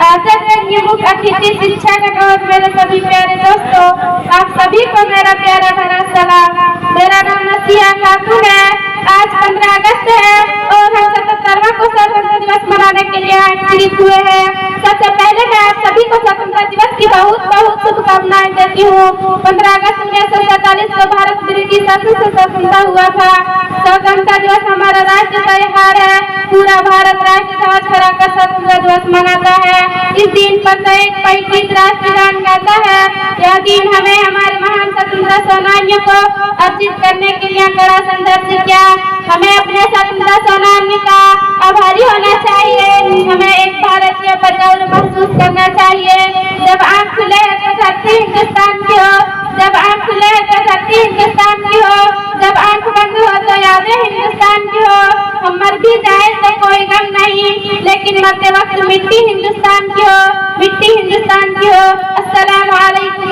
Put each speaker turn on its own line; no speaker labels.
आदरणीय मुख्य अतिथि, शिक्षक और मेरे सभी प्यारे दोस्तों, आप सभी को मेरा प्यारा भरा सलाम। मेरा नाम नसिया खातून है। आज 15 अगस्त है और हम 77वां को स्वतंत्रता दिवस मनाने के लिए एकत्रित हुए हैं। सबसे पहले मैं आप सभी को स्वतंत्रता दिवस की बहुत बहुत शुभकामनाएं देती हूँ। 15 अगस्त 1947 को भारत ब्रिटिश शासन से स्वतंत्र हुआ था। स्वतंत्रता दिवस हमारा राष्ट्रीय त्योहार है। पूरा भारत राष्ट्रीय ध्वज फहराकर स्वतंत्रता दिवस मनाता है। इस दिन पर एक पैतृक राष्ट्रगान गाता है। यह दिन हमें हमारे महान स्वतंत्रता सेनानियों को अर्जित करने के लिए कड़ा संघर्ष किया। हमें अपने स्वतंत्रता सेनानी का आभारी होना चाहिए। हमें एक भारतीय पर गर्व महसूस करना चाहिए। जब आँख खुले तो धरती हिंदुस्तान की हो, जब आँख खुले तो धरती हिंदुस्तान की हो, जब आँख बंद हो तो यादें हिंदुस्तान की हो। हम मर भी जाए तो कोई गम नहीं, लेकिन मरते वक्त मिट्टी हिंदुस्तान की हो, मिट्टी हिंदुस्तान की हो। अस्सलाम वालेकुम।